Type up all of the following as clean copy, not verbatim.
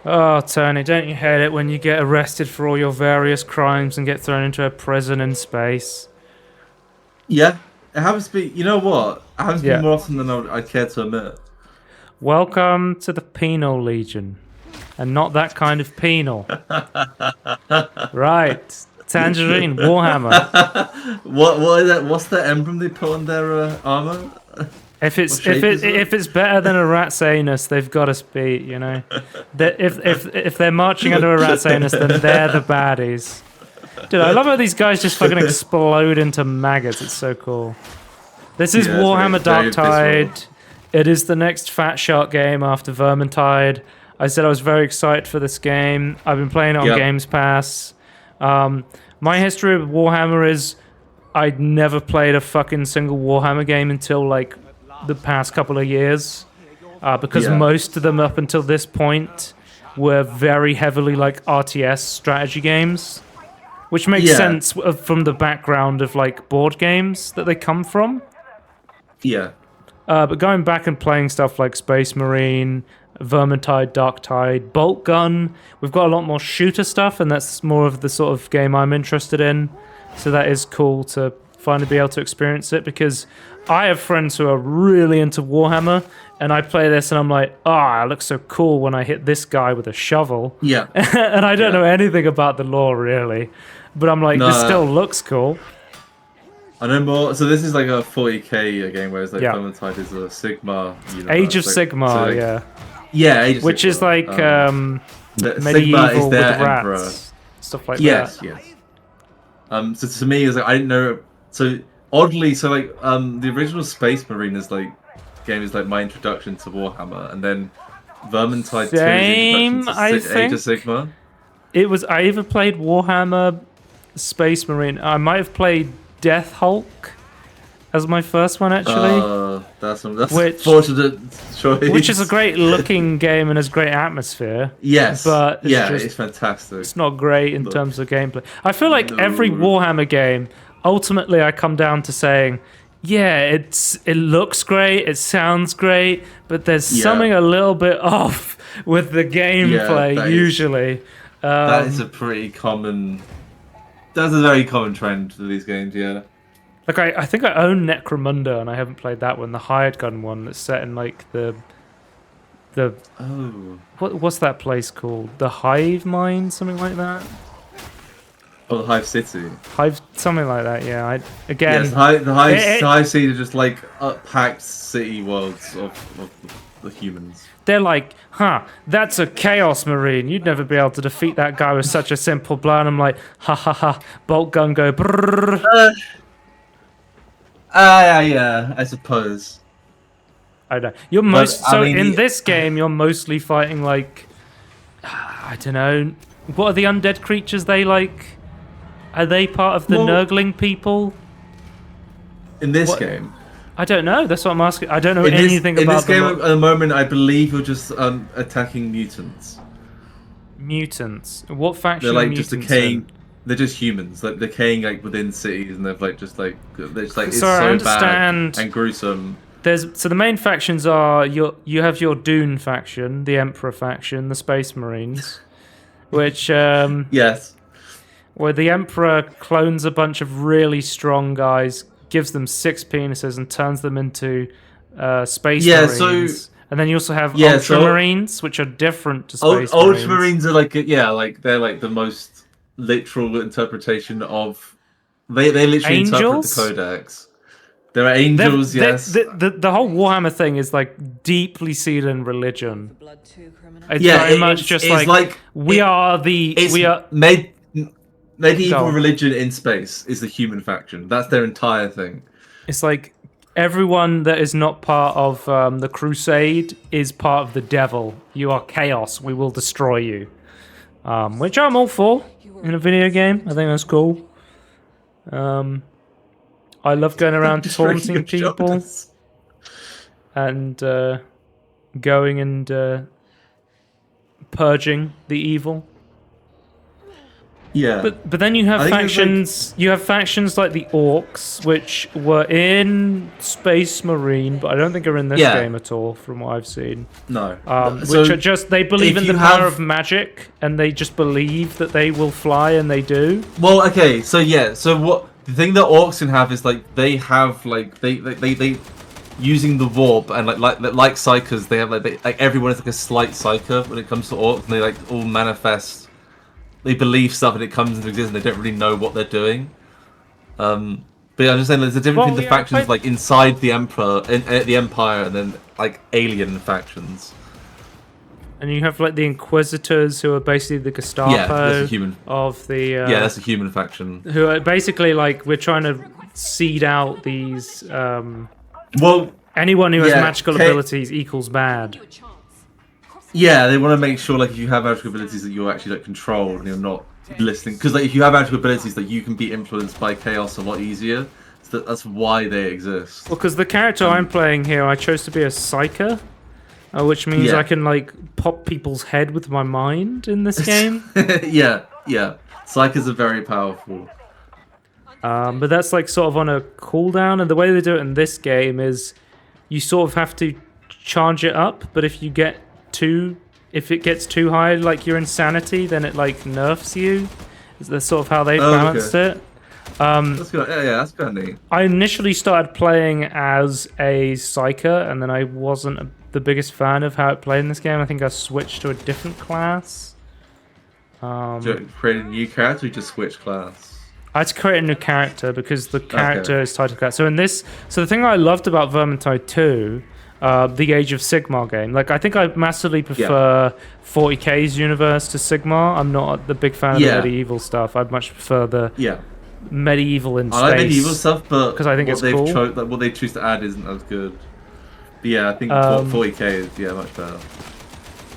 Oh, Tony, don't you hate it when you get arrested for all your various crimes and get thrown into a prison in space? Yeah, it happens to be. You know what? It happens to be Yeah. more often than I'd care to admit. Welcome to the Penal Legion. And not that kind of penal. Right. Tangerine, Warhammer. What is that? What's the emblem they put on their armor? If What it's if shape it is it? if it's better than a rat's anus, they've got us beat. You know, if they're marching under a rat's anus, then they're the baddies. Dude, I love how these guys just fucking explode into maggots. It's so cool. This is Yeah, it's Warhammer very visceral. Darktide. It is the next Fat Shark game after Vermintide. I said I was very excited for this game. I've been playing it on Yep. Games Pass. My history with Warhammer is I'd never played a fucking single Warhammer game until like the past couple of years. Because Yeah. most of them up until this point were very heavily like RTS strategy games. Which makes Yeah. sense from the background of like board games that they come from. Yeah. But going back and playing stuff like Space Marine, Vermintide, Darktide, Boltgun, we've got a lot more shooter stuff, and that's more of the sort of game I'm interested in. So that is cool to finally be able to experience it, because I have friends who are really into Warhammer, and I play this and I'm like, it looks so cool when I hit this guy with a shovel. Yeah. And I don't Yeah. know anything about the lore, really. But I'm like, No. this still looks cool. I know more. So this is like a 40k game, whereas like Yeah. Vermintide is a Sigma universe. Age of Like, Sigmar, so, like, yeah. Yeah, Age of Which is Sigma. like Sigma medieval is with their rats. emperor. Stuff like Yes, that. yes. So to me, it's like I didn't know. So oddly, so like the original Space Marine is like game is like my introduction to Warhammer, and then Vermintide 2 is the Same, introduction I to think. Age of Sigma. I either played Warhammer Space Marine. I might have played Death Hulk as my first one, actually. That's Which- fortunate choice. Which is a great looking game and has great atmosphere. yes, but it's yeah, just- it's fantastic. It's not great in Look. terms of gameplay. I feel like every No. Warhammer game, ultimately I come down to saying, yeah, it looks great, it sounds great, but there's Yeah. something a little bit off with the gameplay that is- usually. That is a pretty common. That's a very common trend for these games. Yeah. Like I think I own Necromunda and I haven't played that one, the hired gun one that's set in like the Oh. what's that place called? The Hive Mine, something like that. Oh, the Hive City. Hive, something like that. Yeah. Again, Yes, the it- Hive City are just like packed city worlds of the humans. they're like, that's a Chaos Marine. You'd never be able to defeat that guy with such a simple blow. And I'm like, ha ha ha, bolt gun go brrrr. Yeah, I suppose. I don't. You're But, most I so mean, in the- this game. You're mostly fighting like, I don't know. What are the undead creatures they like? Are they part of the Well- Nurgling people? In this What- game. I don't know. That's what I'm asking. I don't know In anything this about game them. at the moment, I believe you're just attacking mutants. Mutants. What faction? They're are like just mutants decaying. in? They're just humans, like decaying like within cities, and they're like just like it's Sorry, I so understand. bad and gruesome. So the main factions are you have your Dune faction, the Emperor faction, the Space Marines, which Yes. where the Emperor clones a bunch of really strong guys, gives them 6 penises, and turns them into Space Yeah, so- Marines. And then you also have Yeah, so- Ultramarines, which are different to Space Marines. Ultramarines are like like they're like the most literal interpretation of. They literally Angels? interpret the codex. There are angels, yes. The whole Warhammer thing is like deeply seated in religion. It's Yeah, very much just like we are medieval Go on. religion in space is the human faction. That's their entire thing. It's like everyone that is not part of the crusade is part of the devil. You are chaos. We will destroy you. Which I'm all for in a video game. I think that's cool. I love going around Destroy your taunting people shoulders. and going and purging the evil. Yeah. But then you have I think it's like- factions. You have factions like the Orcs, which were in Space Marine, but I don't think are in this Yeah. game at all, from what I've seen. No. Which are just they believe if in the you power have- of magic, and they just believe that they will fly, and they do. Well, okay, so yeah, so what the thing that orcs can have is like they have like they using the warp and like psychers, they have like everyone is like a slight psyker when it comes to orcs, and they like all manifest. They believe stuff and it comes into existence. They don't really know what they're doing. But yeah, I'm just saying there's a difference between the factions like inside the emperor, the empire, and then like alien factions. And you have like the Inquisitors, who are basically the Gestapo that's a human. of the. Yeah, that's a human faction. Who are basically like we're trying to seed out these. Well, anyone who has yeah, magical abilities equals bad. yeah, they want to make sure like if you have magical abilities that you're actually like controlled and you're not listening. Because like if you have magical abilities that you can be influenced by chaos a lot easier. So that's why they exist. Well, because the character I'm playing here, I chose to be a psyker. Which means I can like pop people's head with my mind in this game. yeah. Psychers are very powerful. But that's like sort of on a cooldown, and the way they do it in this game is you sort of have to charge it up, but if it gets too high, like your insanity, then it like nerfs you. That's sort of how they balanced it. That's good. Yeah, that's kind of neat. I initially started playing as a psyker, and then I wasn't the biggest fan of how it played in this game. I think I switched to a different class. Did you create a new character or you just switch class? I had to create a new character because the character is tied to class. So the thing I loved about Vermintide 2, the Age of Sigmar game, like I think I massively prefer 40k's universe to Sigmar. I'm not the big fan of the medieval stuff. I'd much prefer the medieval in space. I like medieval stuff, but because I think it's cool. What they choose to add isn't as good. But yeah, I think 40k is much better.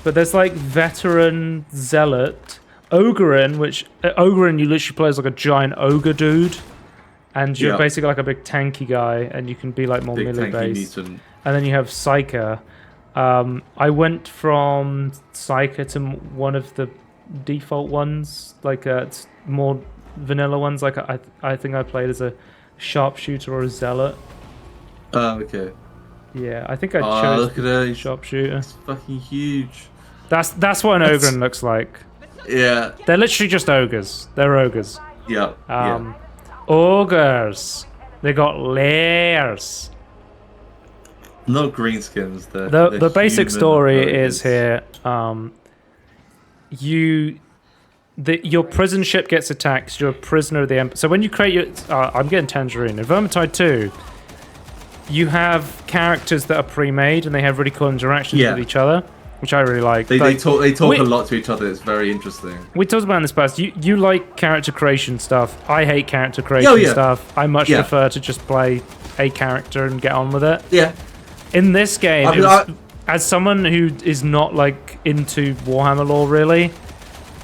But there's like veteran, zealot, Ogrein, which Ogrein you literally play as like a giant ogre dude, and you're basically like a big tanky guy, and you can be like more melee based. And then you have Psyker. I went from Psyker to one of the default ones, like it's more vanilla ones. Like I think I played as a sharpshooter or a zealot. Oh, okay. Yeah, I think I chose look at that. Sharpshooter. It's fucking huge. That's what an Ogrein looks like. Yeah. They're literally just ogres. They're ogres. Yeah. Ogres. They got layers. No greenskins. The basic story is here. Your prison ship gets attacked. You're a prisoner of the Empire. So when you create your, I'm getting Tangerine in Vermintide 2. You have characters that are pre-made and they have really cool interactions with each other, which I really like. They talk a lot to each other. It's very interesting. We talked about in this past. You like character creation stuff. I hate character creation stuff. I much prefer to just play a character and get on with it. Yeah. In this game, as someone who is not like into Warhammer lore really,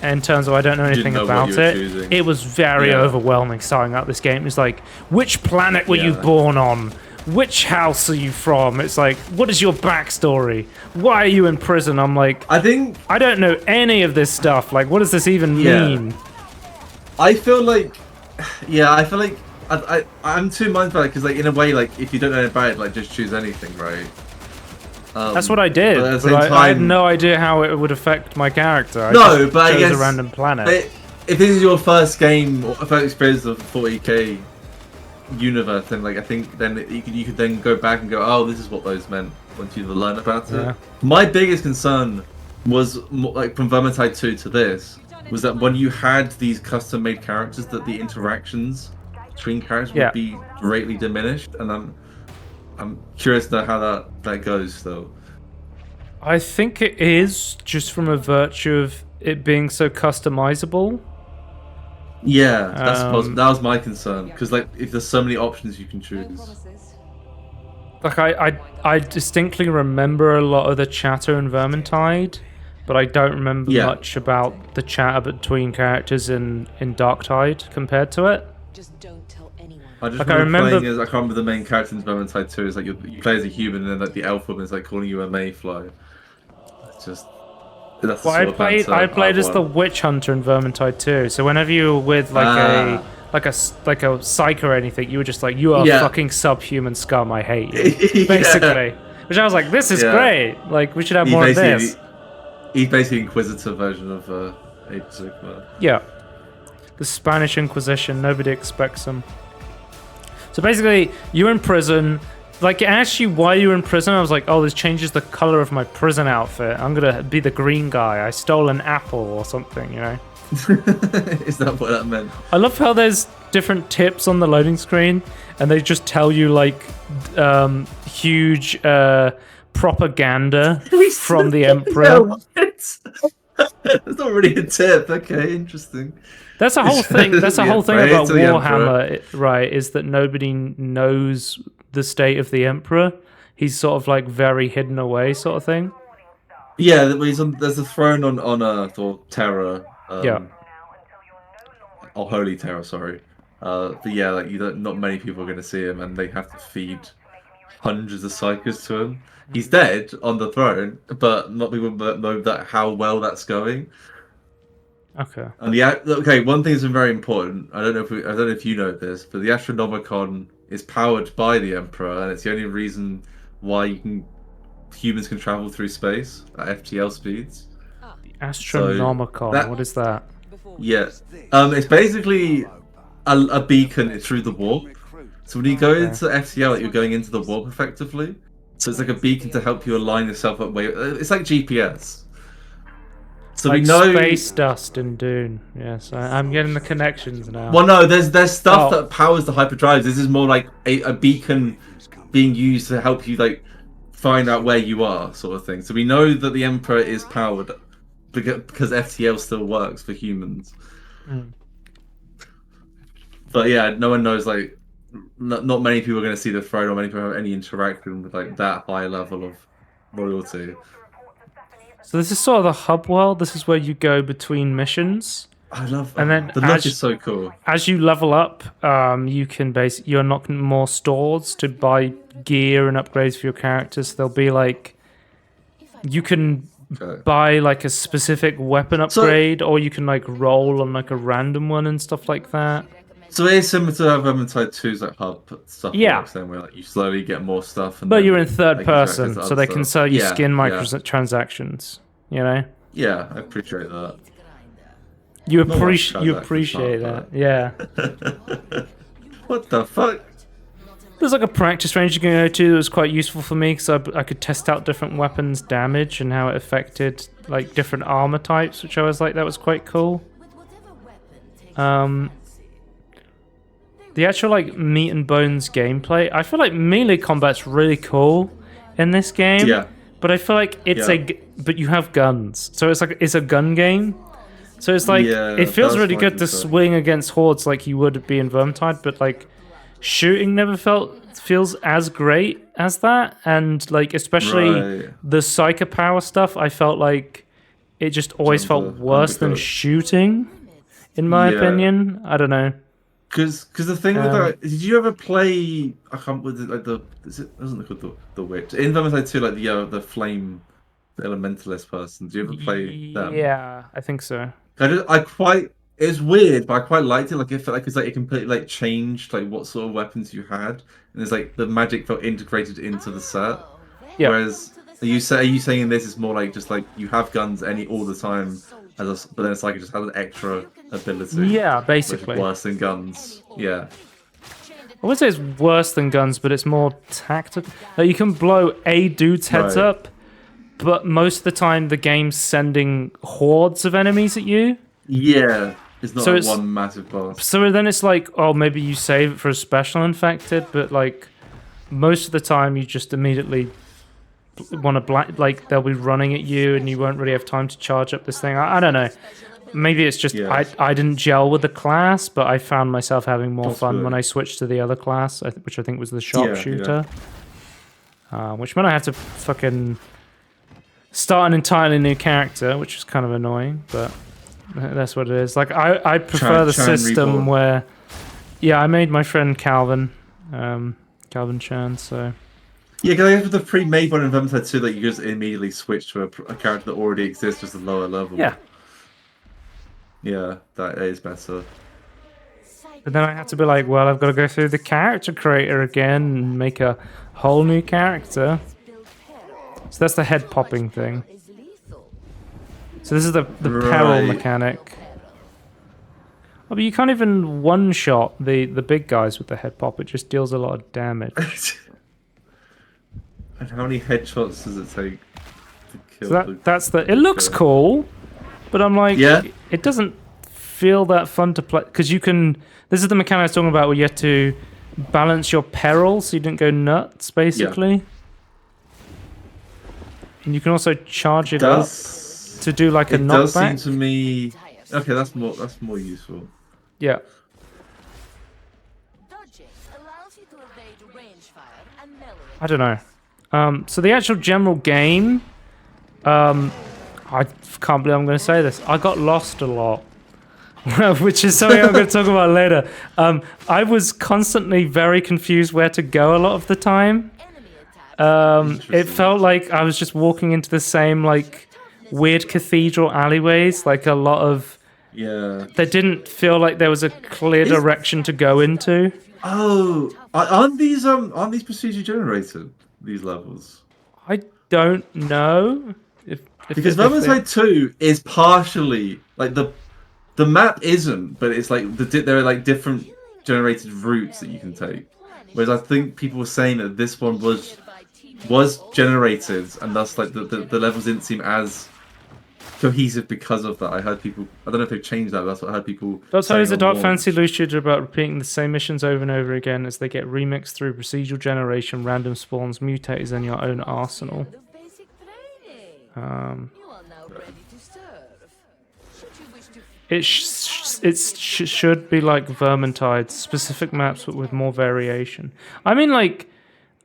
in terms of I don't know anything about it, it was very overwhelming starting out this game. It's like, which planet were you born on? Which house are you from? It's like, what is your backstory? Why are you in prison? I'm like, I don't know any of this stuff. Like, what does this even mean? I feel like I'm too mindful about it because, like, in a way, like, if you don't know about it, like, just choose anything, right? That's what I did. But I had no idea how it would affect my character. I chose a random planet. If this is your first game or first experience of 40k universe, then like I think then you could then go back and go, oh, this is what those meant once you learn about it. My biggest concern was like from Vermintide 2 to this was that when you had these custom made characters, that the interactions between characters would be greatly diminished, and I'm curious to know how that goes though. I think it is just from a virtue of it being so customizable. Yeah, that's possible. That was my concern because, like, if there's so many options you can choose. Like, I distinctly remember a lot of the chatter in Vermintide, but I don't remember much about the chatter between characters in Darktide compared to it. Just don't tell anyone. I can't remember the main character in Vermintide 2 is like you play as a human and then like the elf woman is like calling you a mayfly. It's just That's the Well, sort of banter I played as the want. witch hunter in Vermintide too. So whenever you were with like a psych or anything, you were just like, you are Yeah. fucking subhuman scum. I hate you, Yeah. basically. Which I was like, this is Yeah. great. Like, we should have He more of basically, this. he's basically Inquisitor version of Age of Sigmar. Yeah, the Spanish Inquisition. Nobody expects them. So basically, you're in prison. Like, it asked you why you were in prison. I was like, oh, this changes the color of my prison outfit. I'm gonna be the green guy. I stole an apple or something, you know? Is that what that meant? I love how there's different tips on the loading screen, and they just tell you, like, huge propaganda from the Emperor. That's not really a tip. Okay, interesting. That's a whole thing. That's a whole thing Praise about to the Warhammer, right? Is that nobody knows the state of the Emperor. He's sort of like very hidden away, sort of thing. Yeah, there's a throne on Earth or Terra. Yeah. Or Holy Terra, sorry. But yeah, like not many people are going to see him, and they have to feed hundreds of psychers to him. He's dead on the throne, but not people know that how well that's going. Okay. And one thing that's been very important. I don't know if you know this, but the Astronomicon is powered by the Emperor, and it's the only reason why humans can travel through space at FTL speeds. The Astronomicon. What is that? Yeah, it's basically a beacon through the warp. So when you go into FTL, you're going into the warp effectively. So it's like a beacon to help you align yourself up. It's like GPS. So like we know space dust in Dune. Yes, I'm getting the connections now. Well, no, there's stuff that powers the hyperdrives. This is more like a beacon being used to help you like find out where you are, sort of thing. So we know that the Emperor is powered because FTL still works for humans. But yeah, no one knows. Like, not many people are going to see the throne, or many people have any interaction with like that high level of royalty. So this is sort of the hub world. This is where you go between missions. I love that. And then The look is so cool. As you level up, you can you unlock more stores to buy gear and upgrades for your characters. There'll be like, you can buy like a specific weapon upgrade, or you can like roll on like a random one and stuff like that. So it is similar to Vermintide 2's like hub stuff. Yeah. Works, then where like you slowly get more stuff. And But then you're in third they can interact person, with so they other can stuff. sell you skin Yeah. microtransactions. You know. Yeah, I appreciate that. You Not much appreciate transactions, that, yeah. What the fuck? There's like a practice range you can go to that was quite useful for me because I could test out different weapons' damage and how it affected like different armor types, which I was like, that was quite cool. The actual like meat and bones gameplay, I feel like melee combat's really cool in this game. Yeah. But I feel like but you have guns, so it's a gun game. So it's like it feels really good to swing against hordes like you would be in Vermintide, but like shooting never feels as great as that, and like especially the psycho power stuff. I felt like it just always felt worse than shooting, in my opinion. I don't know. Because the thing with that, did you ever play? I can't. Was it like wasn't it called the witch in Vermintide 2? Like the flame, the elementalist person. Did you ever play them? Yeah, I think so. It was weird, but I quite liked it. Like it felt like it completely like changed like what sort of weapons you had, and it's like the magic felt integrated into the set. Yeah. Whereas are you saying this is more like just like you have guns all the time, but then it's like it just has an extra ability. Yeah, basically. Which is worse than guns. Yeah. I wouldn't say it's worse than guns, but it's more tactical. Like you can blow a dude's heads up, but most of the time the game's sending hordes of enemies at you. Yeah. It's not one massive boss. So then it's like, oh, maybe you save it for a special infected, but like most of the time you just immediately want to like they'll be running at you and you won't really have time to charge up this thing. I don't know. Maybe it's just I didn't gel with the class, but I found myself having more fun when I switched to the other class, which I think was the sharpshooter. Which meant I had to fucking start an entirely new character, which is kind of annoying, but that's what it is. Like I prefer the system where, I made my friend Calvin, Calvin Chan. So Yeah, because with the pre-made one in Vermintide 2, that you just immediately switch to a character that already exists, just a lower level. Yeah. Yeah, that is better. But then I had to be like, well, I've got to go through the character creator again and make a whole new character. So that's the head popping thing. So this is the peril mechanic. Oh, but you can't even one-shot the big guys with the head pop. It just deals a lot of damage. And how many headshots does it take to kill? So that's the. It looks cool, but I'm like, it doesn't feel that fun to play because you can. This is the mechanic I was talking about, where you have to balance your peril so you don't go nuts, basically. Yeah. And you can also charge it up to do like a knockback. It does seem to me. Okay, that's more useful. Yeah. I don't know. So the actual general game, I can't believe I'm going to say this. I got lost a lot, which is something I'm going to talk about later. I was constantly very confused where to go a lot of the time. It felt like I was just walking into the same like weird cathedral alleyways, like a lot of. Yeah. They didn't feel like there was a clear direction to go into. Oh, aren't these procedure generated? These levels? I don't know. Because Vermintide 2 is partially like the map isn't, but it's like there are like different generated routes that you can take. Whereas I think people were saying that this one was generated, and thus like the levels didn't seem as cohesive because of that. I heard people. I don't know if they've changed that. But that's what I heard people. That's how is a Dark Fantasy loot shooter about repeating the same missions over and over again as they get remixed through procedural generation, random spawns, mutators, and your own arsenal. It should be like Vermintide, specific maps but with more variation. I mean, like,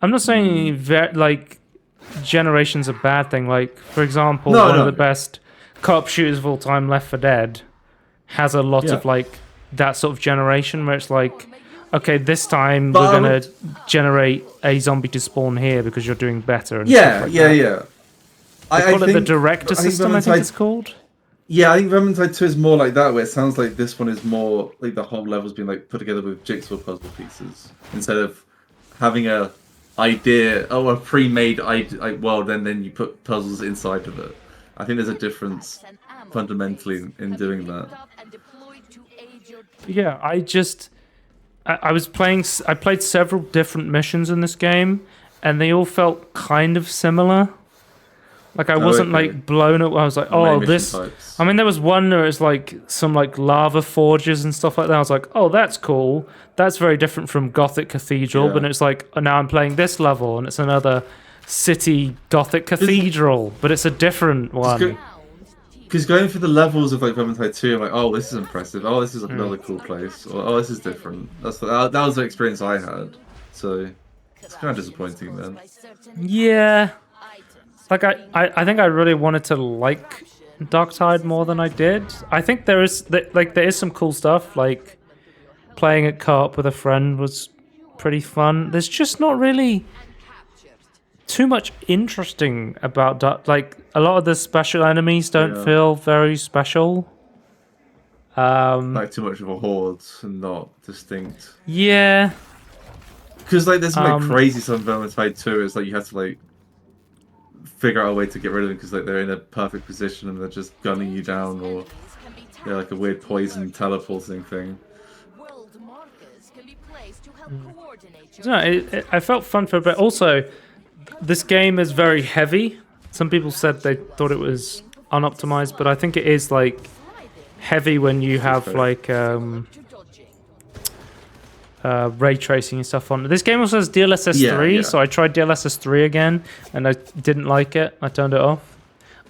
I'm not saying like generation's a bad thing. Like, for example, one of the best co-op shooters of all time, Left 4 Dead, has a lot of like that sort of generation where it's like, okay, this time we're gonna generate a zombie to spawn here because you're doing better. And stuff like that. They call it the director system, I think it's called. Yeah, I think Vermintide 2 is more like that, where it sounds like this one is more like the whole level's been like put together with jigsaw puzzle pieces instead of having a idea, a pre-made world, and then you put puzzles inside of it. I think there's a difference fundamentally in doing that. Yeah, I played several different missions in this game, and they all felt kind of similar. Like I wasn't like blown up. I was like, oh, this. Types. I mean, there was one where it's like some like lava forges and stuff like that. I was like, oh, that's cool. That's very different from Gothic Cathedral. But it's like, now I'm playing this level, and it's another city Gothic Cathedral, but it's a different one. Because going through the levels of like Vermintide 2, I'm like, oh, this is impressive. Oh, this is another cool place. Or, oh, this is different. That was the experience I had. So it's kind of disappointing then. Yeah. Like I think I really wanted to like Darktide more than I did. I think there is some cool stuff. Like playing at co-op with a friend was pretty fun. There's just not really too much interesting about like a lot of the special enemies don't feel very special. Like too much of a horde and not distinct. Yeah. Because like there's some like crazy stuff in Vermintide 2. It's like you have to like figure out a way to get rid of them because like they're in a perfect position and they're just gunning you down, or they're like a weird poison teleporting thing. I felt fun for a bit. Also, this game is very heavy. Some people said they thought it was unoptimized, but I think it is like heavy when you have like ray tracing and stuff on. This game also has DLSS 3, so I tried DLSS 3 again, and I didn't like it. I turned it off.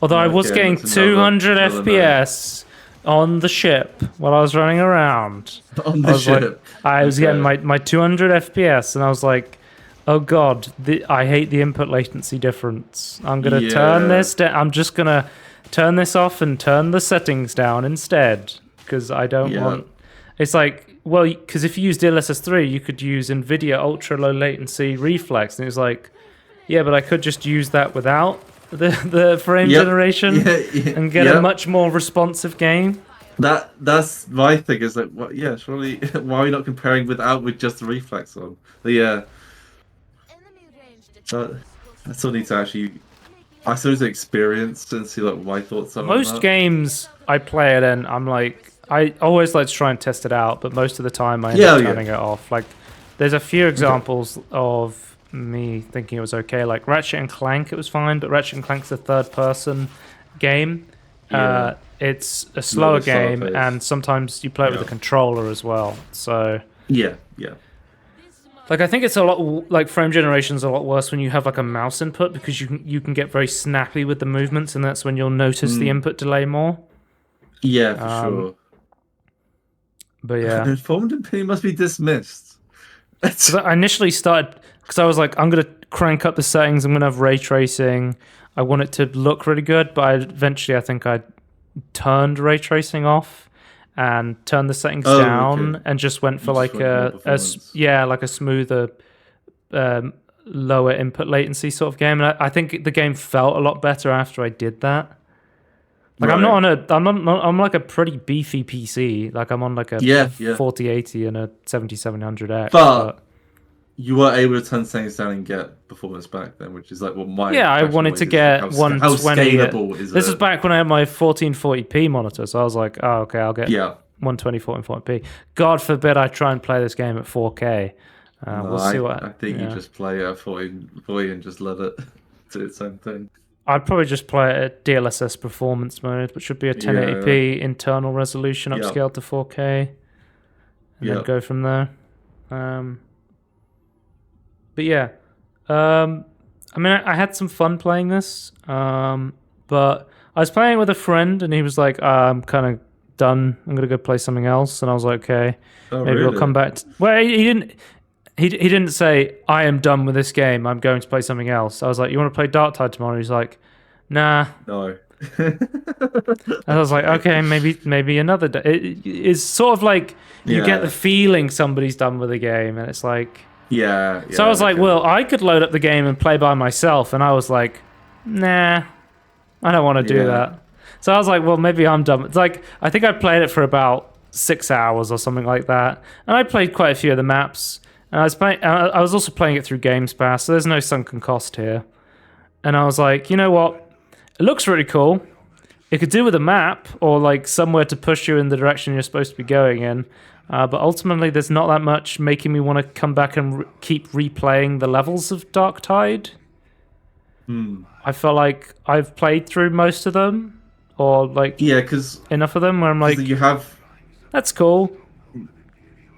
Although I was getting 200 FPS on the ship while I was running around. On the ship? I was getting my 200 FPS, and I was like, oh god, I hate the input latency difference. I'm going to turn this down. I'm just going to turn this off and turn the settings down instead, because I don't want... It's like, well, because if you use DLSS 3, you could use NVIDIA ultra low latency reflex, and it's like, Yeah, but I could just use that without the frame generation and get a much more responsive game. That's my thing. Is like, well, yeah, surely why are we not comparing with just the reflex on? But yeah, I still need to actually. I still need to experience and see like what my thoughts are. Most games I play it in, I'm like, I always like to try and test it out, but most of the time I end up turning it off. Like, there's a few examples of me thinking it was okay. Like Ratchet and Clank, it was fine, but Ratchet and Clank's a third-person game. Yeah. It's a slower game, and sometimes you play it with a controller as well. So yeah. Like, I think it's a lot, like, frame generation's a lot worse when you have, like, a mouse input, because you can get very snappy with the movements, and that's when you'll notice the input delay more. Yeah, for sure. But yeah. An informed opinion must be dismissed. So I initially started, because I was like, I'm going to crank up the settings, I'm going to have ray tracing, I want it to look really good, but eventually I think I turned ray tracing off and turned the settings down and just went for like a smoother, lower input latency sort of game. And I think the game felt a lot better after I did that. Like I'm like a pretty beefy PC. Like I'm on like a 4080 and a 7700X. But you were able to turn settings down and get performance back then, which is like what my I wanted to get 120. How scalable is this is back when I had my 1440p monitor, so I was like, oh, okay, I'll get 120 1440p. God forbid I try and play this game at 4K. We'll see what. I think you just play at 40 and just let it do its own thing. I'd probably just play it at DLSS performance mode, which should be a 1080p internal resolution upscaled to 4K, and then go from there. But yeah, I mean, I had some fun playing this, but I was playing with a friend, and he was like, I'm kind of done. I'm going to go play something else. And I was like, okay, maybe we'll come back. Well, he didn't. He didn't say, I am done with this game, I'm going to play something else. I was like, you want to play Darktide tomorrow? He's like, nah. No. And I was like, okay, maybe another day. It's sort of like you get the feeling somebody's done with the game, and it's like... Yeah. So I was like, well, I could load up the game and play by myself, and I was like, nah, I don't want to do that. So I was like, well, maybe I'm done. It's like, I think I played it for about 6 hours or something like that, and I played quite a few of the maps. And I was also playing it through Games Pass, so there's no sunken cost here. And I was like, you know what? It looks really cool. It could do with a map or like somewhere to push you in the direction you're supposed to be going in. But ultimately, there's not that much making me want to come back and keep replaying the levels of Darktide. I feel like I've played through most of them, or like enough of them where I'm like, you have. That's cool.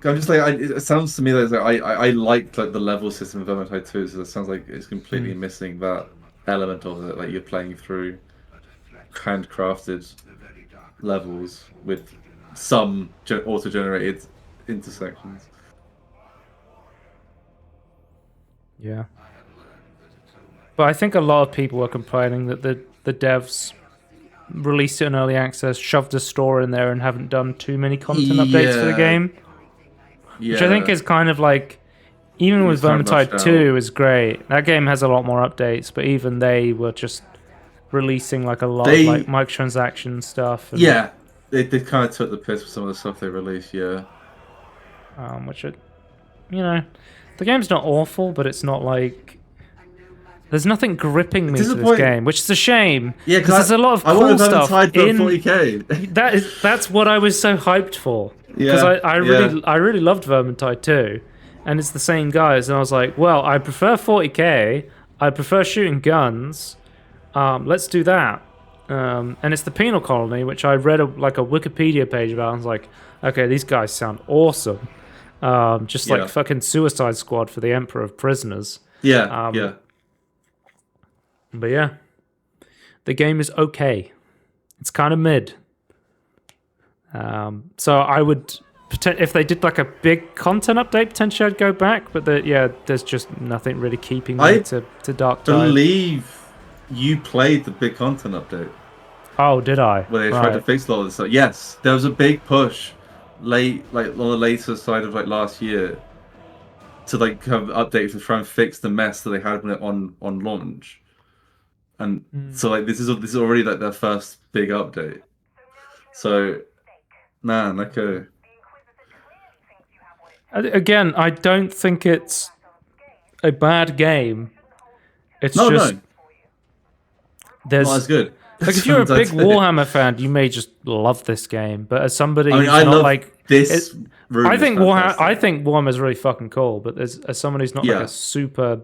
I'm just like, it sounds to me like I liked like the level system of Vermintide 2, so it sounds like it's completely missing that element of it. Like you're playing through handcrafted levels with some auto-generated intersections. Yeah. But I think a lot of people are complaining that the devs released it in early access, shoved a store in there, and haven't done too many content updates for the game. Which I think is kind of like, even with Vermintide 2 is great. That game has a lot more updates, but even they were just releasing like a lot of like microtransaction stuff. And, they kind of took the piss with some of the stuff they released, which, the game's not awful, but it's not like... There's nothing gripping me to this game, which is a shame. Yeah, because there's a lot of cool stuff in 40K. That's what I was so hyped for. Because I really loved Vermintide 2, and it's the same guys, and I was like, well, I prefer 40K, I prefer shooting guns, let's do that. And it's the Penal Colony, which I read a Wikipedia page about, and I was like, okay, these guys sound awesome. Just like fucking Suicide Squad for the Emperor of Prisoners. But yeah, the game is okay. It's kind of mid. So I would, if they did like a big content update, potentially I'd go back. But there's just nothing really keeping me to Darktide. I believe you played the big content update. Oh, did I? Where they tried to fix a lot of this stuff. Yes, there was a big push, like on the later side of like last year, to like have updates to try and fix the mess that they had when it on launch. And so like this is already like their first big update. So, man, okay. Again, I don't think it's a bad game. It's No, just no. there's Oh, that's good. like if you're a big Warhammer fan, you may just love this game. But as somebody who's I not love like this. I think Warhammer's really fucking cool. But as someone who's not like a super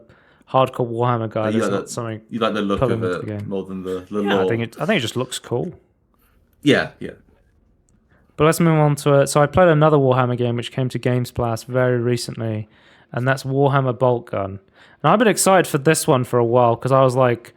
hardcore Warhammer guy, there's not something you like the look of it more than the lore. I think it just looks cool. Yeah. But let's move on to it. So I played another Warhammer game which came to Games Blast very recently, and that's Warhammer Boltgun. Now I've been excited for this one for a while because I was like,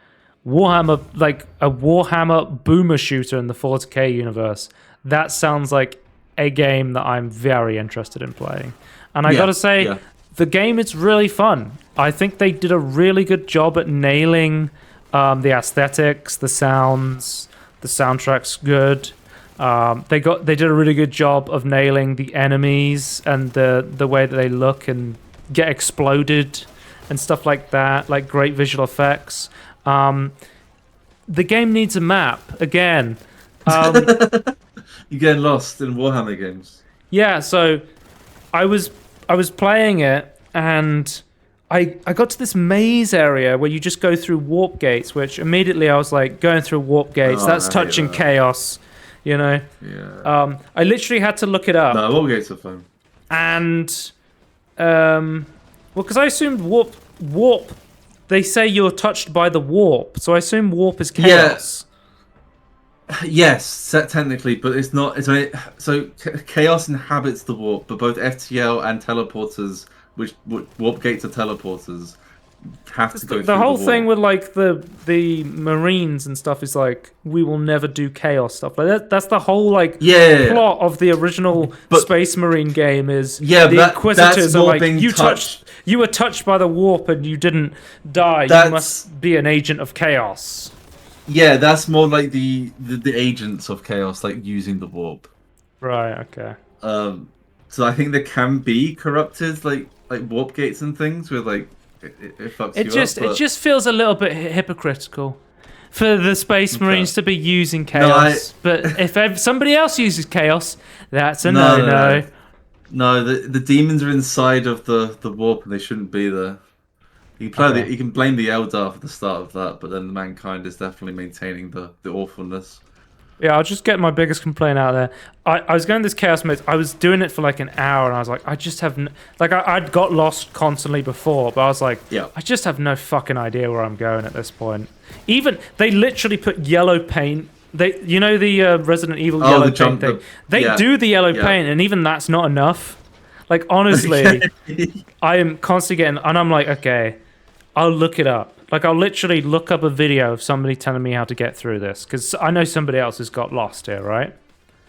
Warhammer, like a Warhammer boomer shooter in the 40k universe. That sounds like a game that I'm very interested in playing. And I gotta say, the game is really fun. I think they did a really good job at nailing the aesthetics, the sounds, the soundtrack's good. They did a really good job of nailing the enemies and the way that they look and get exploded and stuff like that, like great visual effects. The game needs a map again. You're getting lost in Warhammer games. Yeah, so I was playing it and I got to this maze area where you just go through warp gates, which immediately I was like, going through warp gates, that's touching chaos. You know, I literally had to look it up. No, warp gates are fun. And, well, because I assumed warp. They say you're touched by the warp, so I assume warp is chaos. Yes, technically, but it's not. So chaos inhabits the warp, but both FTL and teleporters, which warp gates are teleporters, have to go through the whole warp. thing with like the Marines and stuff is like we will never do chaos stuff like that. That's the whole like plot of the original Space Marine game is the Inquisitors are like you were touched by the warp and you didn't die. You must be an agent of chaos. Yeah, that's more like the agents of chaos, like using the warp. Right. Okay. So I think there can be corrupted like warp gates and things with like. It fucks you up, it just feels a little bit hypocritical for the Space Marines to be using chaos. But if somebody else uses chaos, that's a no. No, the demons are inside of the warp and they shouldn't be there. You can blame the Eldar for the start of that, but then mankind is definitely maintaining the awfulness. Yeah, I'll just get my biggest complaint out there. I was going this chaos mode. I was doing it for like an hour, and I was like, I just have I'd got lost constantly before, but I was like, I just have no fucking idea where I'm going at this point. Even they literally put yellow paint. The Resident Evil yellow paint thing. They do the yellow paint, and even that's not enough. Like honestly, I am constantly getting, and I'm like, okay, I'll look it up. Like, I'll literally look up a video of somebody telling me how to get through this, because I know somebody else has got lost here, right?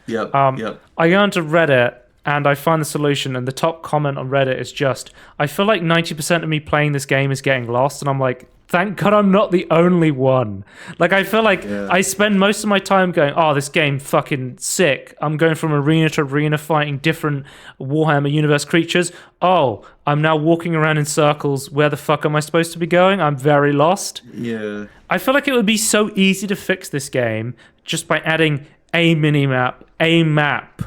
Yep. I go onto Reddit, and I find the solution, and the top comment on Reddit is just, I feel like 90% of me playing this game is getting lost, and I'm like, thank God I'm not the only one. Like, I feel like I spend most of my time going, oh, this game fucking sick. I'm going from arena to arena fighting different Warhammer universe creatures. Oh, I'm now walking around in circles. Where the fuck am I supposed to be going? I'm very lost. Yeah. I feel like it would be so easy to fix this game just by adding a minimap, a map,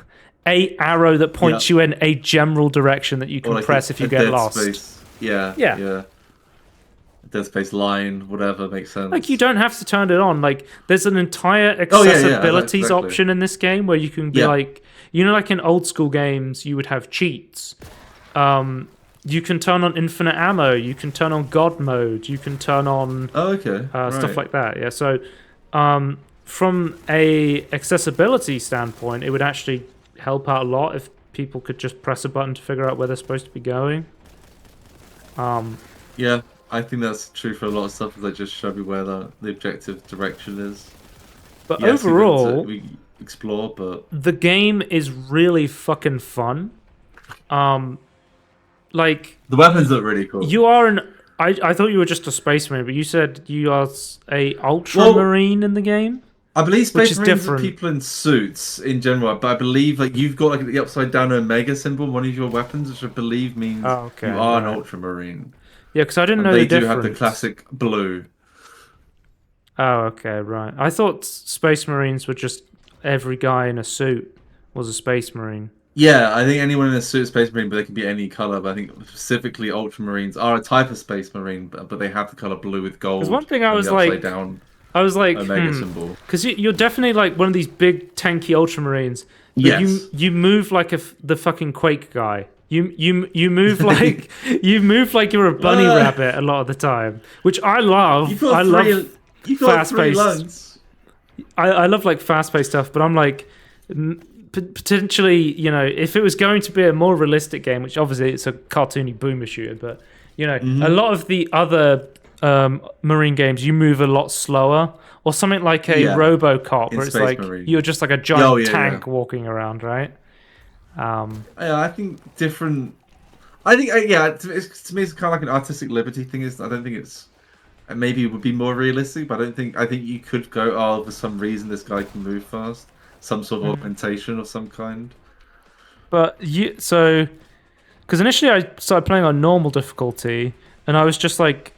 a arrow that points you in a general direction that you can press if you get lost. Space. Yeah. Dead Space line, whatever makes sense. Like, you don't have to turn it on. Like, there's an entire accessibilities option in this game where you can be like, like in old school games, you would have cheats. You can turn on infinite ammo. You can turn on God mode. You can turn on stuff like that. Yeah. So, from a accessibility standpoint, it would actually help out a lot if people could just press a button to figure out where they're supposed to be going. Yeah. I think that's true for a lot of stuff. They just show me where the objective direction is. But overall, we explore. But the game is really fucking fun. Like the weapons look really cool. You are I thought you were just a space marine, but you said you are a ultramarine in the game. I believe which Space is Marines different. are people in suits in general, but I believe like you've got like the upside down Omega symbol on one of your weapons, which I believe means Oh, okay, you are an right. Ultramarine. Yeah, because I didn't And know the they do have the difference. classic blue. Oh, okay, right. I thought Space Marines were just every guy in a suit was a Space Marine. Yeah, I think anyone in a suit is Space Marine, but they can be any color. But I think specifically Ultramarines are a type of Space Marine, but they have the color blue with Because one gold thing and the upside down I was like, Omega symbol. because you're definitely like one of these big tanky Ultramarines, but Yes. you move like the fucking Quake guy. You move like you move like you're a bunny rabbit a lot of the time, which I love. I love You've got three fast-paced. lungs. I love like fast-paced stuff, but I'm like potentially, you know, if it was going to be a more realistic game, which obviously it's a cartoony boomer shooter, but you know, a lot of the other Marine games, you move a lot slower, or something like a RoboCop, where it's like Marine. you're just like a giant tank walking around, right? Yeah, I think different. I think yeah, to me it's kind of like an artistic liberty thing. Is I don't think it's maybe it would be more realistic, but I think you could go, oh, for some reason this guy can move fast, some sort of augmentation of some kind. But because initially I started playing on normal difficulty, and I was just like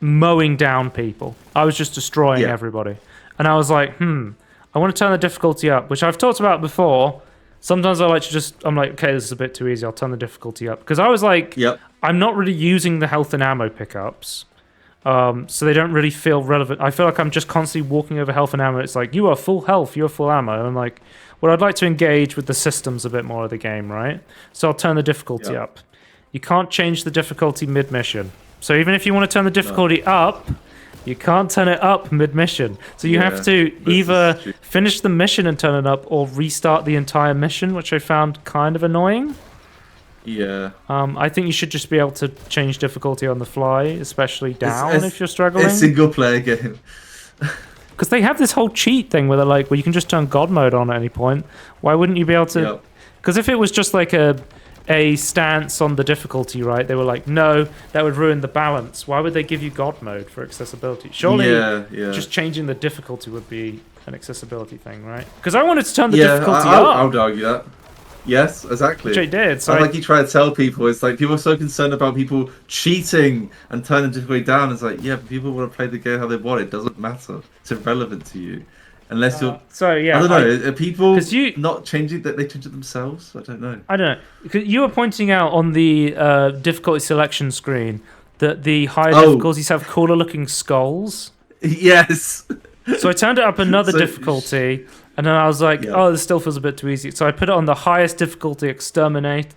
mowing down people. I was just destroying everybody, and I was like, I want to turn the difficulty up, which I've talked about before. Sometimes I like to I'm like, okay, this is a bit too easy. I'll turn the difficulty up, because I was like, I'm not really using the health and ammo pickups. So they don't really feel relevant. I feel like I'm just constantly walking over health and ammo. It's like, you are full health, you're full ammo. And I'm like, well, I'd like to engage with the systems a bit more of the game, right? So I'll turn the difficulty up. You can't change the difficulty mid-mission. So even if you want to turn the difficulty up, you can't turn it up mid-mission. So you have to either finish the mission and turn it up, or restart the entire mission, which I found kind of annoying. Yeah. I think you should just be able to change difficulty on the fly, especially down if you're struggling. It's a single-player game. Because they have this whole cheat thing where they're like, well, you can just turn God mode on at any point. Why wouldn't you be able to? Because if it was just like a stance on the difficulty, right? They were like, no, that would ruin the balance. Why would they give you God mode for accessibility? Surely just changing the difficulty would be an accessibility thing, right? Because I wanted to turn the difficulty up. I would argue that. Yes, exactly. Which I did. So like you try to tell people, it's like people are so concerned about people cheating and turning the difficulty down. It's like, yeah, but people want to play the game how they want. It doesn't matter. It's irrelevant to you. Unless you're... So, yeah. I don't know. Are people you, not changing that? They change it themselves? I don't know. I don't know. Because you were pointing out on the difficulty selection screen that the higher difficulties have cooler looking skulls. Yes. So I turned it up another difficulty, and then I was like, oh, this still feels a bit too easy. So I put it on the highest difficulty, Exterminatus.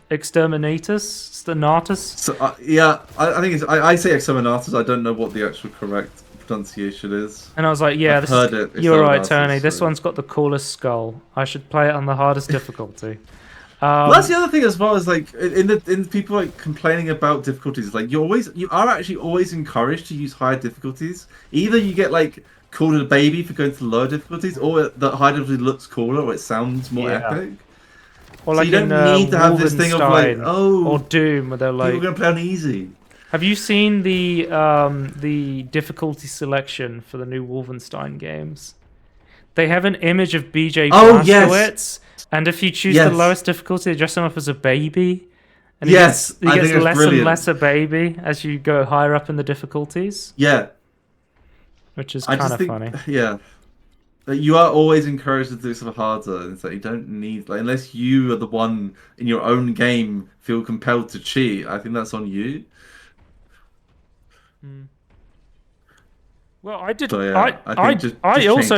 So, I think it's... I say Exterminatus. I don't know what the actual correct pronunciation is. And I was like, yeah, you're right, Tony. This one's got the coolest skull. I should play it on the hardest difficulty. Well, that's the other thing as well, is like in people like complaining about difficulties, like you are actually always encouraged to use higher difficulties. Either you get like called a baby for going to lower difficulties, or the high difficulty looks cooler or it sounds more epic. Or so like you don't need to have this thing of like, or Doom, where they're like, people are gonna play on easy. Have you seen the difficulty selection for the new Wolfenstein games? They have an image of BJ Blazkowicz, and if you choose the lowest difficulty, they dress him up as a baby. And he gets less and less a baby as you go higher up in the difficulties. Yeah. Which is kind of funny. Yeah. You are always encouraged to do something harder, and it's like you don't need, like, unless you are the one in your own game feel compelled to cheat. I think that's on you. Well, I did. So, yeah, I also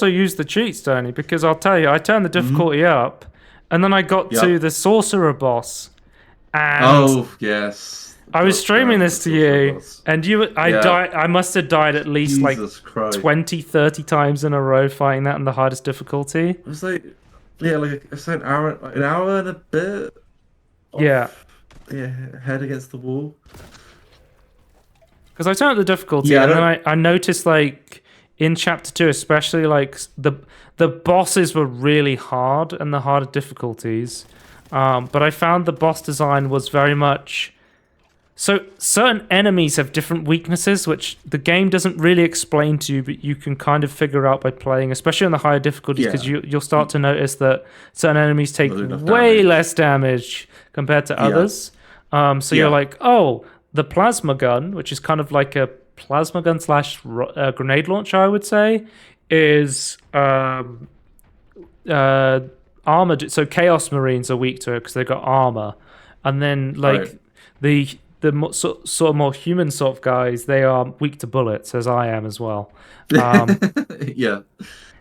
used the cheats, Tony, because I'll tell you, I turned the difficulty up, and then I got to the sorcerer boss, and I was streaming this to you, and I must have died at least like 20, 30 times in a row fighting that in the hardest difficulty. It was like, an hour and a bit. Head against the wall. Because I turned up the difficulty, and then I noticed, like, in Chapter 2, especially, like, the bosses were really hard and the harder difficulties. But I found the boss design was very much So certain enemies have different weaknesses, which the game doesn't really explain to you, but you can kind of figure out by playing, especially on the higher difficulties, because you'll start to notice that certain enemies take way less damage compared to others. So you're like, oh, the plasma gun, which is kind of like a plasma gun slash grenade launcher, I would say, is armored. So Chaos Marines are weak to it because they've got armor, and then the sort of more human sort of guys, they are weak to bullets, as I am as well. Yeah.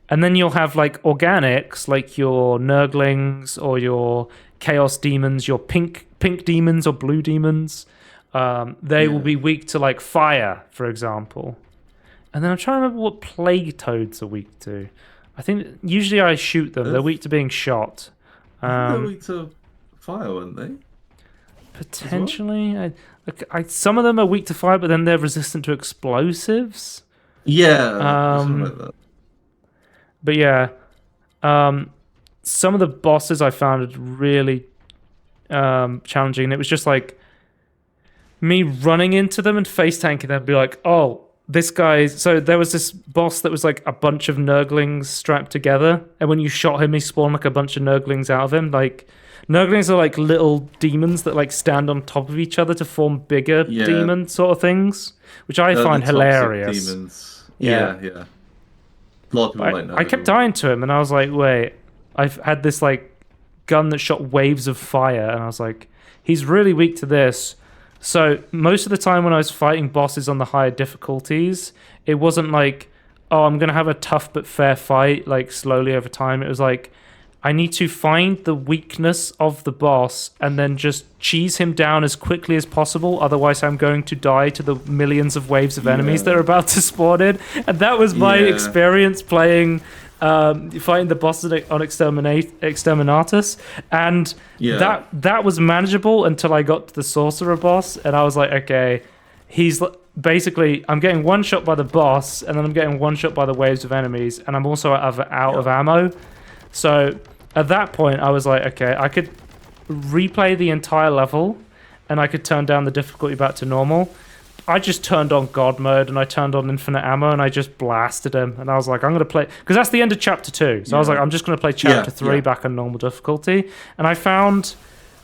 And then you'll have like organics, like your Nurglings or your Chaos Demons, your pink demons or blue demons. They will be weak to like fire, for example. And then I'm trying to remember what plague toads are weak to. I think usually I shoot them. They're weak to being shot. They're weak to fire, weren't they? Potentially. Some of them are weak to fire, but then they're resistant to explosives. Yeah. Something like that. But yeah, some of the bosses I found really challenging. And it was just like me running into them and face tanking them, be like, oh, this guy's... So there was this boss that was like a bunch of Nurglings strapped together, and when you shot him, he spawned like a bunch of Nurglings out of him. Like, Nurglings are like little demons that like stand on top of each other to form bigger demon sort of things, which I find hilarious. Demons. Yeah. A lot of people like I kept dying to him, and I was like, wait, I've had this like gun that shot waves of fire, and I was like, he's really weak to this. So most of the time when I was fighting bosses on the higher difficulties, it wasn't like, oh, I'm going to have a tough but fair fight, like slowly over time. It was like, I need to find the weakness of the boss and then just cheese him down as quickly as possible. Otherwise, I'm going to die to the millions of waves of enemies that are about to spawn in. And that was my experience playing... fighting the bosses on Exterminatus, and that was manageable until I got to the sorcerer boss, and I was like, okay, he's basically, I'm getting one shot by the boss, and then I'm getting one shot by the waves of enemies, and I'm also out of ammo. So at that point, I was like, okay, I could replay the entire level, and I could turn down the difficulty back to normal. I just turned on God mode and I turned on infinite ammo and I just blasted him. And I was like, I'm going to play... Because that's the end of Chapter 2. So I was like, I'm just going to play Chapter 3 back on normal difficulty. And I found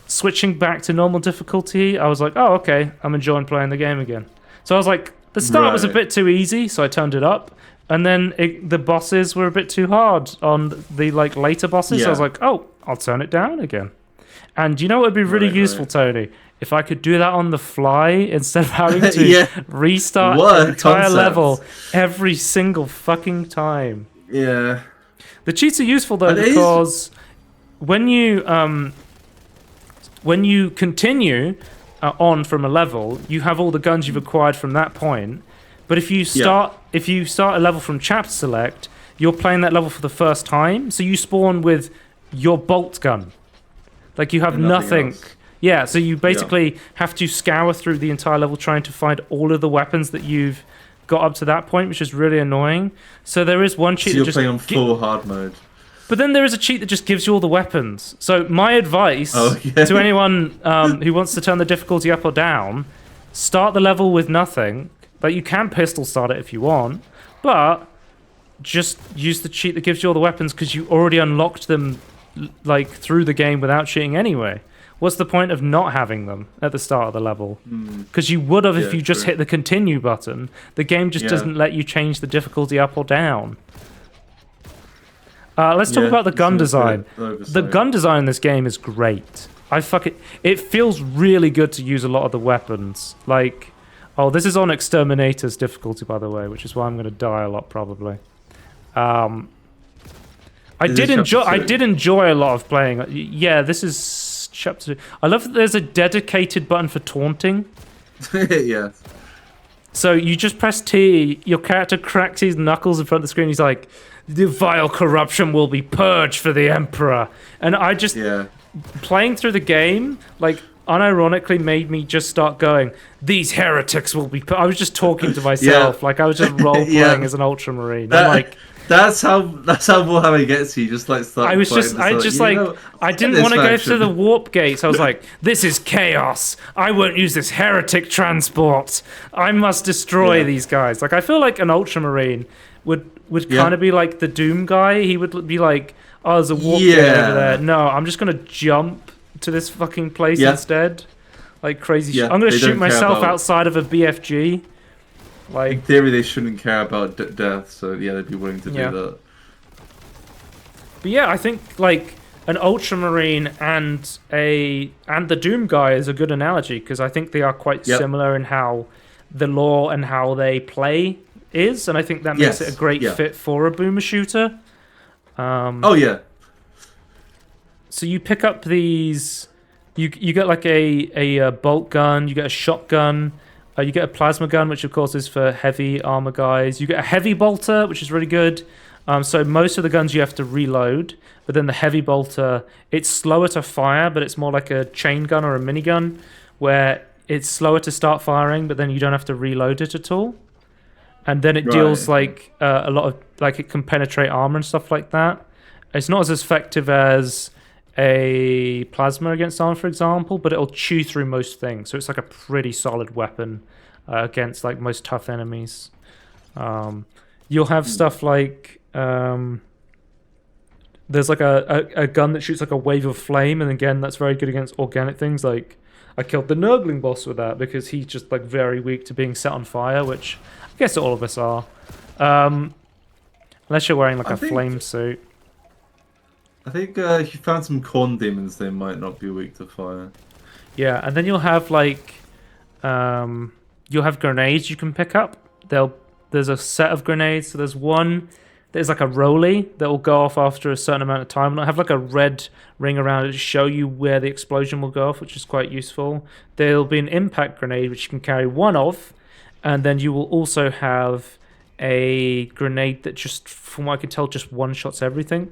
switching back to normal difficulty, I was like, oh, okay, I'm enjoying playing the game again. So I was like, the start was a bit too easy, so I turned it up. And then the bosses were a bit too hard on the like later bosses. So I was like, oh, I'll turn it down again. And you know what would be really useful, Tony? If I could do that on the fly instead of having to restart the entire level every single fucking time. Yeah. The cheats are useful though because when you continue on from a level, you have all the guns you've acquired from that point. But if you start a level from chapter select, you're playing that level for the first time, so you spawn with your Boltgun. Like you have nothing. Yeah, so you basically have to scour through the entire level trying to find all of the weapons that you've got up to that point, which is really annoying. So there is one cheat that just... So you're playing on full hard mode. But then there is a cheat that just gives you all the weapons. So my advice to anyone who wants to turn the difficulty up or down, start the level with nothing. Like you can pistol start it if you want, but just use the cheat that gives you all the weapons because you already unlocked them like through the game without cheating anyway. What's the point of not having them at the start of the level? Because you would have if you just hit the continue button. The game just doesn't let you change the difficulty up or down. Let's talk about the gun design. The gun design in this game is great. It feels really good to use a lot of the weapons. Like, oh, this is on Exterminator's difficulty, by the way, which is why I'm going to die a lot probably. I did enjoy a lot of playing. Yeah, this is chapter 2. I love that there's a dedicated button for taunting. Yeah. So you just press T, your character cracks his knuckles in front of the screen, he's like, the vile corruption will be purged for the Emperor. And I just, playing through the game, like, unironically made me just start going, these heretics will be I was just talking to myself, like I was just role-playing as an Ultramarine. I'm like... That's how Warhammer gets you. Just like start. I didn't want to go through the warp gates. I was like, this is chaos. I won't use this heretic transport. I must destroy these guys. Like I feel like an Ultramarine would kind of be like the Doom guy. He would be like, oh, there's a warp gate over there. No, I'm just gonna jump to this fucking place instead. Like crazy shit. I'm gonna shoot myself outside of a BFG. Like, in theory, they shouldn't care about death, so yeah, they'd be willing to do that. But yeah, I think like an Ultramarine and the Doom guy is a good analogy because I think they are quite similar in how the lore and how they play is, and I think that makes it a great fit for a boomer shooter. Oh yeah. So you pick up these. You get like a bolt gun. You get a shotgun. You get a plasma gun, which of course is for heavy armor guys. You get a heavy bolter, which is really good. So most of the guns you have to reload, but then the heavy bolter, it's slower to fire, but it's more like a chain gun or a minigun, where it's slower to start firing, but then you don't have to reload it at all. And then it deals like a lot of, like it can penetrate armor and stuff like that. It's not as effective as a plasma against armor, for example, but it'll chew through most things. So it's like a pretty solid weapon against like most tough enemies. You'll have stuff like there's like a gun that shoots like a wave of flame, and again that's very good against organic things. Like I killed the Nurgling boss with that because he's just like very weak to being set on fire, which I guess all of us are, unless you're wearing like a flame suit. I think if you found some corn demons, they might not be weak to fire. Yeah, and then you'll have like you'll have grenades you can pick up. There's a set of grenades. So there's one there's like a rolly that will go off after a certain amount of time. And I have like a red ring around it to show you where the explosion will go off, which is quite useful. There'll be an impact grenade which you can carry one of, and then you will also have a grenade that just, from what I can tell, just one-shots everything.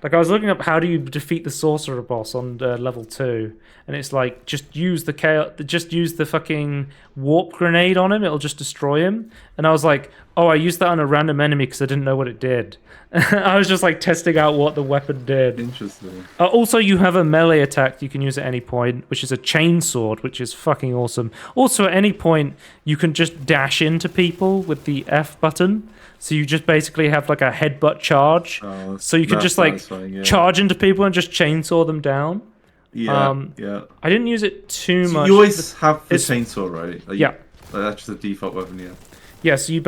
Like, I was looking up how do you defeat the sorcerer boss on level 2, and it's like, just use the fucking warp grenade on him, it'll just destroy him. And I was like, oh, I used that on a random enemy because I didn't know what it did. I was just like testing out what the weapon did. Interesting. Also, you have a melee attack you can use at any point, which is a chainsword, which is fucking awesome. Also, at any point, you can just dash into people with the F button. So you just basically have like a headbutt charge. Oh, so you can just like charge into people and just chainsaw them down. Yeah, yeah. I didn't use it too much. You always have the chainsaw, right? Like, yeah. That's just a default weapon, yeah. Yeah, so you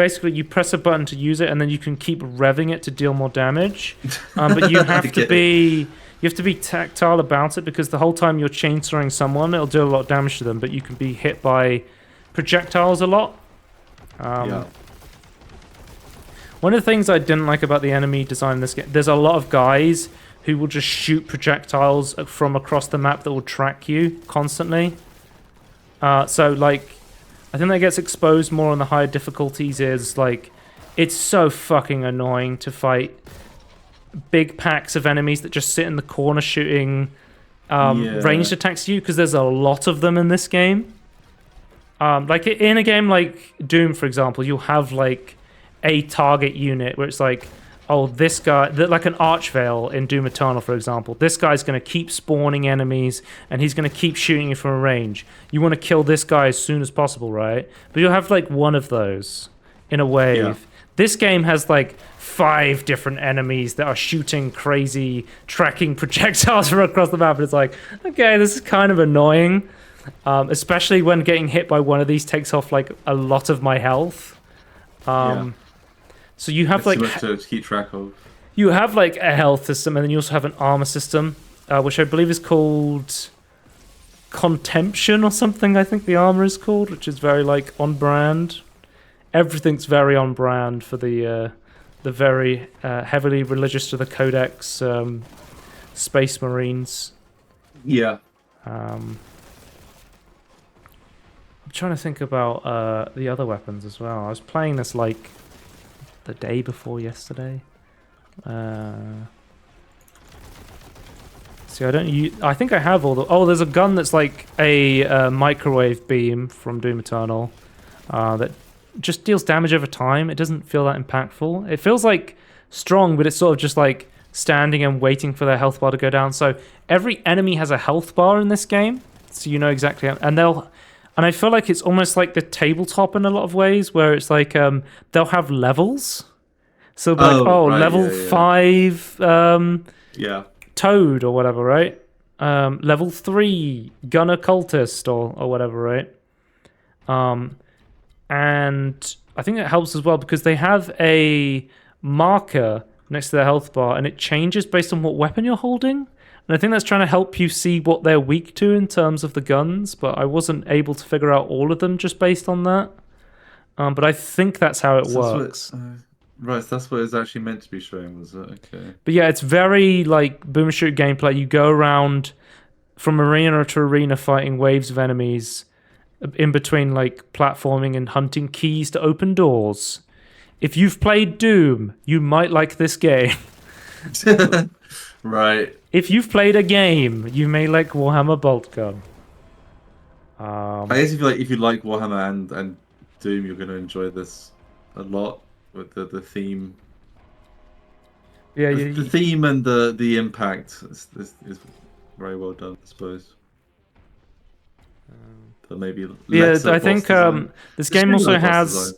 press a button to use it, and then you can keep revving it to deal more damage. But you have to be tactile about it, because the whole time you're chainsawing someone, it'll do a lot of damage to them. But you can be hit by projectiles a lot. Yeah. One of the things I didn't like about the enemy design in this game, there's a lot of guys who will just shoot projectiles from across the map that will track you constantly. So, like, I think that gets exposed more on the higher difficulties is, like, it's so fucking annoying to fight big packs of enemies that just sit in the corner shooting ranged attacks to you, because there's a lot of them in this game. Like, in a game like Doom, for example, you'll have, like, a target unit where it's like, oh, this guy, like an Archvale in Doom Eternal, for example, this guy's going to keep spawning enemies and he's going to keep shooting you from a range. You want to kill this guy as soon as possible, right? But you'll have like one of those in a wave. Yeah. This game has like 5 different enemies that are shooting crazy tracking projectiles from across the map. And it's like, okay, this is kind of annoying, especially when getting hit by one of these takes off like a lot of my health. So you have like much to keep track of. You have like a health system, and then you also have an armor system, which I believe is called Contemption or something. I think the armor is called, which is very like on brand. Everything's very on brand for the very heavily religious to the Codex Space Marines. Yeah. I'm trying to think about the other weapons as well. I was playing this like the day before yesterday. See, I think I have all the... Oh, there's a gun that's like a microwave beam from Doom Eternal that just deals damage over time. It doesn't feel that impactful. It feels like strong, but it's sort of just like standing and waiting for their health bar to go down. So every enemy has a health bar in this game, so you know exactly how, and I feel like it's almost like the tabletop in a lot of ways, where it's like they'll have levels. So like, right, level 5 Toad or whatever, right? Level 3 Gunner Cultist or whatever, right? And I think it helps as well because they have a marker next to their health bar, and it changes based on what weapon you're holding. And I think that's trying to help you see what they're weak to in terms of the guns, but I wasn't able to figure out all of them just based on that. But I think that's how it works. Right, so that's what it was actually meant to be showing, was it? Okay. But yeah, it's very like boom shoot gameplay. You go around from arena to arena fighting waves of enemies, in between like platforming and hunting keys to open doors. If you've played Doom, you might like this game. Right. If you've played a game, you may like Warhammer Boltgun. I guess if you like Warhammer and Doom, you're going to enjoy this a lot with the theme. Yeah, the theme and the impact is very well done, I suppose. But maybe I think this game also has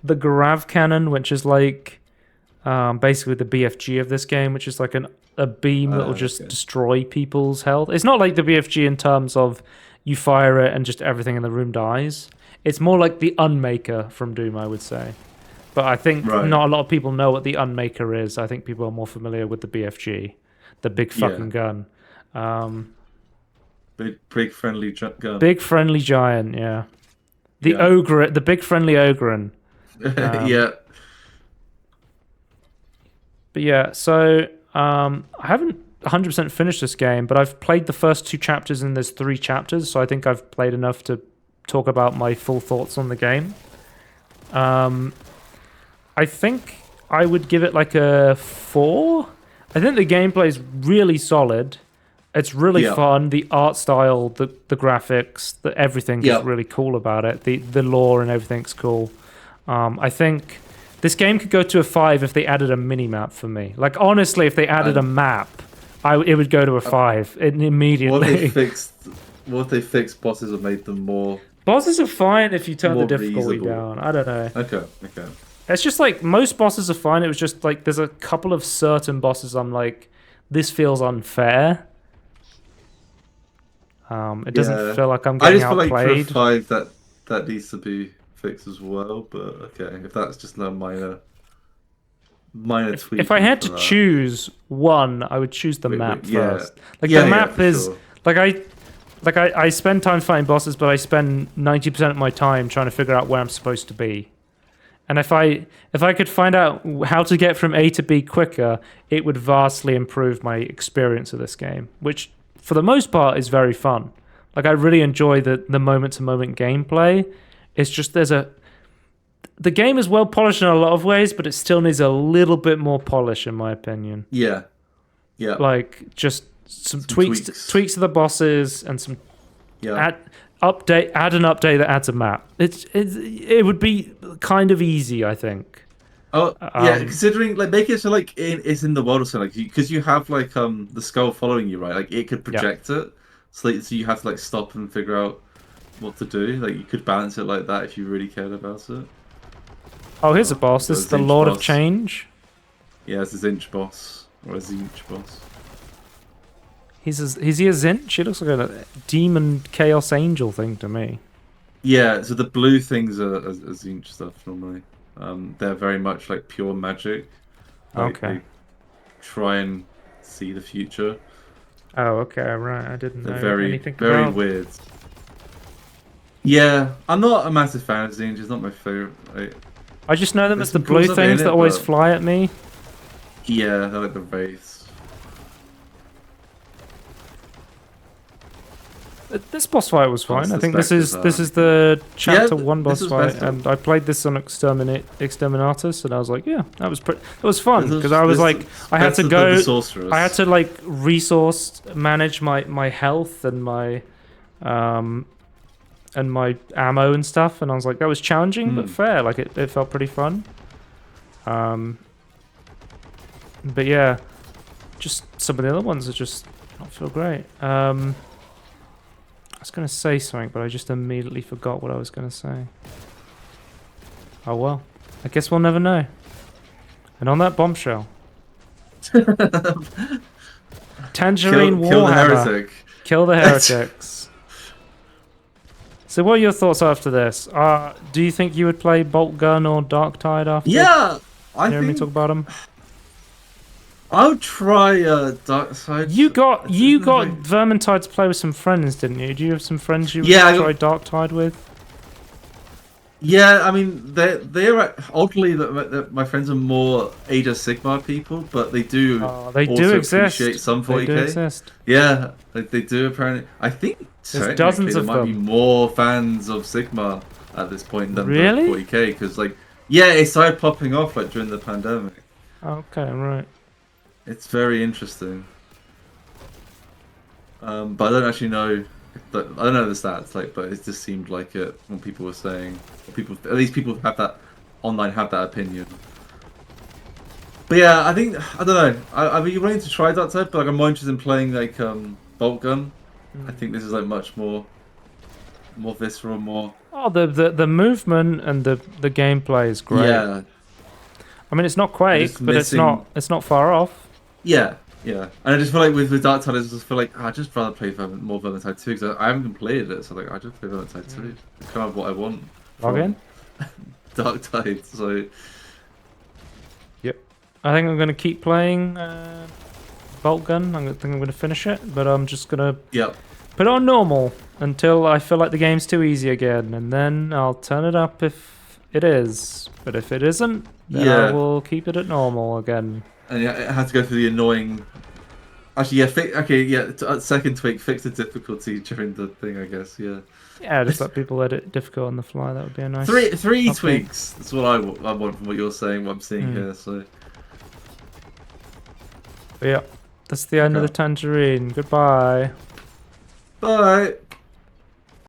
the Grav Cannon, which is like basically the BFG of this game, which is like a beam that will just destroy people's health. It's not like the BFG in terms of you fire it and just everything in the room dies. It's more like the Unmaker from Doom, I would say. But I think not a lot of people know what the Unmaker is. I think people are more familiar with the BFG, the big fucking gun. Big friendly gun. Big friendly giant, yeah. Ogre, the big friendly ogre. Yeah. But yeah, so I haven't 100% finished this game, but I've played the first 2 chapters and there's 3 chapters, so I think I've played enough to talk about my full thoughts on the game. I think I would give it like a 4. I think the gameplay is really solid. It's really fun. The art style, the graphics, everything is really cool about it. The lore and everything's cool. I think this game could go to a 5 if they added a mini-map for me. Like, honestly, if they added a map, it would go to a 5 immediately. What if they fixed bosses and made them more... Bosses are fine if you turn the difficulty down. I don't know. Okay. It's just like, most bosses are fine. It was just like, there's a couple of certain bosses I'm like, this feels unfair. It doesn't feel like I'm getting outplayed. I just feel like for 5 that needs to be fixed as well, but okay, if that's just a minor tweak. If I had to choose one, I would choose the map first. Like the map is sure. I spend time fighting bosses, but I spend 90% of my time trying to figure out where I'm supposed to be. And if I could find out how to get from A to B quicker, it would vastly improve my experience of this game, which for the most part is very fun. Like, I really enjoy the moment-to-moment gameplay. It's just the game is well polished in a lot of ways, but it still needs a little bit more polish, in my opinion. Yeah. Like, just some tweaks to the bosses and some add an update that adds a map. It would be kind of easy, I think. Oh yeah, considering like make it so like it's in the world or something, like because you have like the skull following you, right? Like it could project it, so you have to like stop and figure out what to do. Like you could balance it like that if you really cared about it. Oh, here's a boss. This is the Lord of Change. Yeah, it's a Zinch boss or a Zinch boss. Is he a Zinch? He looks like a demon chaos angel thing to me. Yeah, so the blue things are Zinch stuff normally. They're very much like pure magic. Like, they try and see the future. Oh, okay, right. I didn't know anything about. Very weird. Yeah, I'm not a massive fan of Zinch. It's not my favorite. I just know them as the blue things that always fly at me. Yeah, they're like the wraiths. This boss fight was fine. I think this is the chapter 1 boss fight, and I played this on Exterminatus, and I was like, yeah, that was fun because I was like, I had to like resource manage my health and my ammo and stuff, and I was like, that was challenging but fair. Like it felt pretty fun. But yeah, just some of the other ones are just not feel great. I was going to say something, but I just immediately forgot what I was going to say. Oh well, I guess we'll never know. And on that bombshell, Tangerine Kill the Warhammer. heretic. Kill the heretics. So what are your thoughts after this? Do you think you would play Boltgun or Darktide after? Yeah, You hear me talk about them? I would try Darktide. You got Vermintide to play with some friends, didn't you? Do you have some friends you would try Darktide with? Yeah, I mean, they're ultimately my friends are more Age of Sigmar people, but they do they do also exist. appreciate some 40k. They do exist. Yeah, they do apparently. I think there's dozens there of might them. be more fans of Sigmar at this point than really 40k because it started popping off during the pandemic. Okay, right. It's very interesting. But I don't actually know. I don't know the stats, but it just seemed like it when people were saying, at least people have that online have that opinion. But yeah, I don't know. I'd be willing to try that type, but I'm more interested in playing Boltgun. I think this is much more visceral, more. Oh, the movement and the gameplay is great. Yeah. I mean, it's not Quake, but it's not far off. Yeah. Yeah, and I just feel like with Darktide, I just feel like I'd just rather play more Vermintide 2 because I haven't completed it, so I just play Vermintide 2. It's kind of what I want. Log in? Darktide, so. Yep. I think I'm going to keep playing Boltgun. I think I'm going to finish it, but I'm just going to put it on normal until I feel like the game's too easy again, and then I'll turn it up if it is. But if it isn't, then I will keep it at normal again. And yeah, it had to go through the annoying. Actually, second tweak, fix the difficulty during the thing, I guess. Yeah. Yeah, just let people edit it difficult on the fly. That would be a nice. Three tweaks. That's what I want from what you're saying. What I'm seeing here. So. But yeah, that's the end of the Tangerine. Goodbye. Bye.